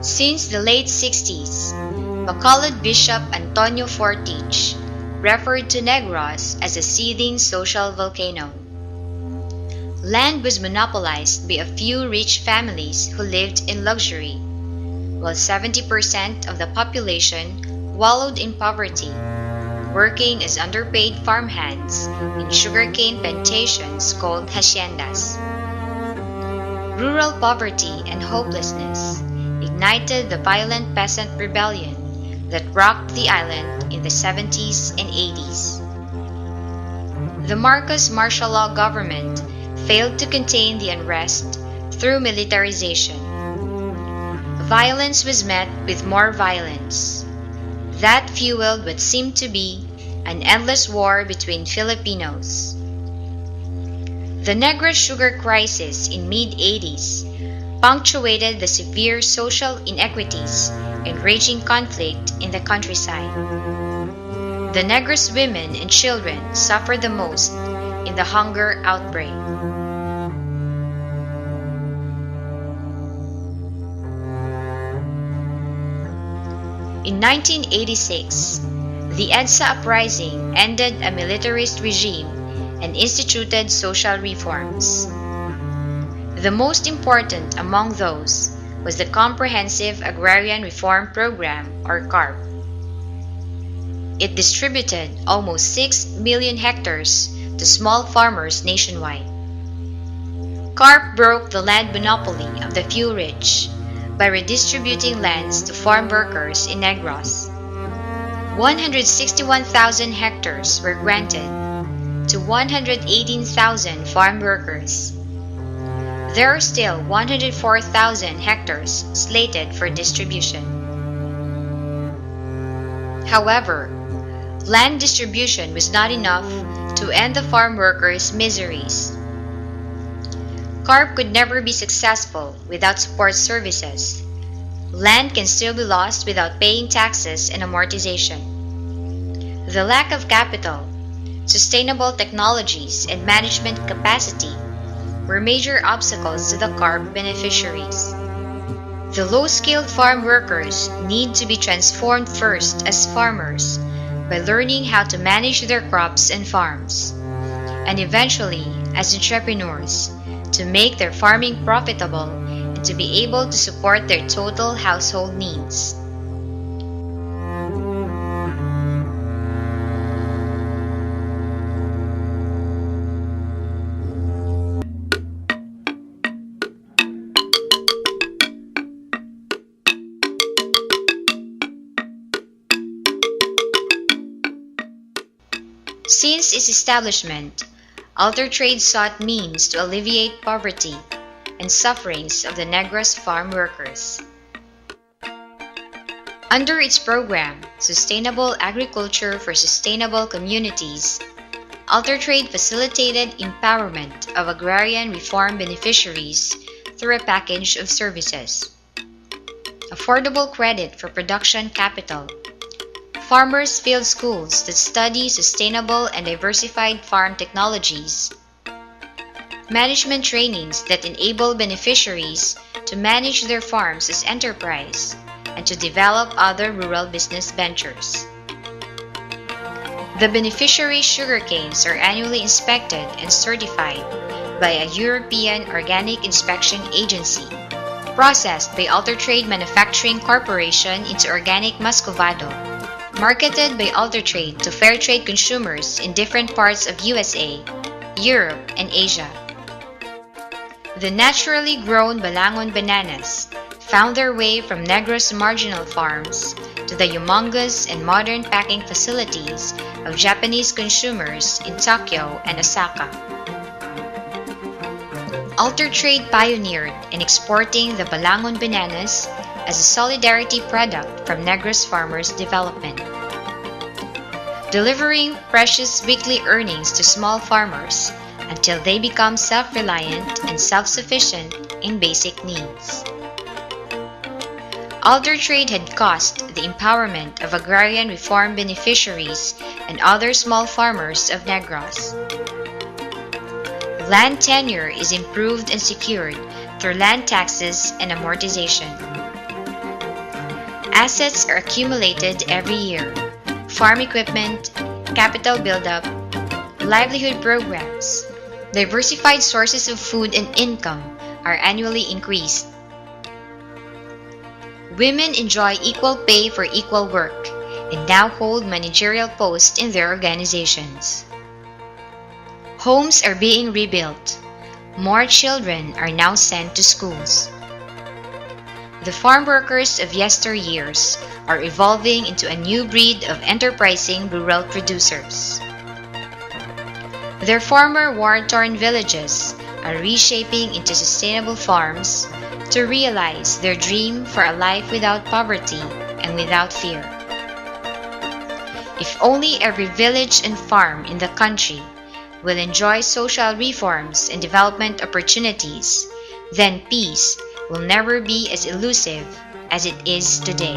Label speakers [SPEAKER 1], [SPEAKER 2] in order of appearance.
[SPEAKER 1] Since the late 60s, Bacolod Bishop Antonio Fortich referred to Negros as a seething social volcano. Land was monopolized by a few rich families who lived in luxury, while 70% of the population wallowed in poverty, working as underpaid farmhands in sugarcane plantations called haciendas. Rural poverty and hopelessness ignited the violent peasant rebellion that rocked the island in the 70s and 80s. The Marcos martial law government failed to contain the unrest through militarization. Violence was met with more violence. That fueled what seemed to be an endless war between Filipinos. The Negros sugar crisis in mid-80s punctuated the severe social inequities and raging conflict in the countryside. The Negros women and children suffered the most in the hunger outbreak. In 1986, the EDSA uprising ended a militarist regime and instituted social reforms. The most important among those was the Comprehensive Agrarian Reform Program, or CARP. It distributed almost 6 million hectares to small farmers nationwide. CARP broke the land monopoly of the few rich by redistributing lands to farm workers in Negros. 161,000 hectares were granted to 118,000 farm workers. There are still 104,000 hectares slated for distribution. However, land distribution was not enough to end the farm workers' miseries. CARP could never be successful without support services. Land can still be lost without paying taxes and amortization. The lack of capital, sustainable technologies, and management capacity were major obstacles to the CARP beneficiaries. The low-skilled farm workers need to be transformed first as farmers by learning how to manage their crops and farms, and eventually as entrepreneurs to make their farming profitable and to be able to support their total household needs. Since its establishment, Altertrade sought means to alleviate poverty and sufferings of the Negros farm workers. Under its program, Sustainable Agriculture for Sustainable Communities, Altertrade facilitated empowerment of agrarian reform beneficiaries through a package of services: affordable credit for production capital, farmers' field schools that study sustainable and diversified farm technologies, management trainings that enable beneficiaries to manage their farms as enterprise and to develop other rural business ventures. The beneficiary sugarcanes are annually inspected and certified by a European Organic Inspection Agency, processed by Altertrade Manufacturing Corporation into organic muscovado, marketed by Altertrade to fair trade consumers in different parts of USA, Europe, and Asia. The naturally grown Balangon bananas found their way from Negros marginal farms to the humongous and modern packing facilities of Japanese consumers in Tokyo and Osaka. Alter Trade pioneered in exporting the Balangon bananas as a solidarity product from Negros farmers' development, delivering precious weekly earnings to small farmers until they become self-reliant and self-sufficient in basic needs. Alter Trade had caused the empowerment of agrarian reform beneficiaries and other small farmers of Negros. Land tenure is improved and secured through land taxes and amortization. Assets are accumulated every year. Farm equipment, capital buildup, livelihood programs, diversified sources of food and income are annually increased. Women enjoy equal pay for equal work and now hold managerial posts in their organizations. Homes are being rebuilt. More children are now sent to schools. The farm workers of yesteryears are evolving into a new breed of enterprising rural producers. Their former war-torn villages are reshaping into sustainable farms to realize their dream for a life without poverty and without fear. If only every village and farm in the country will enjoy social reforms and development opportunities, then peace will never be as elusive as it is today.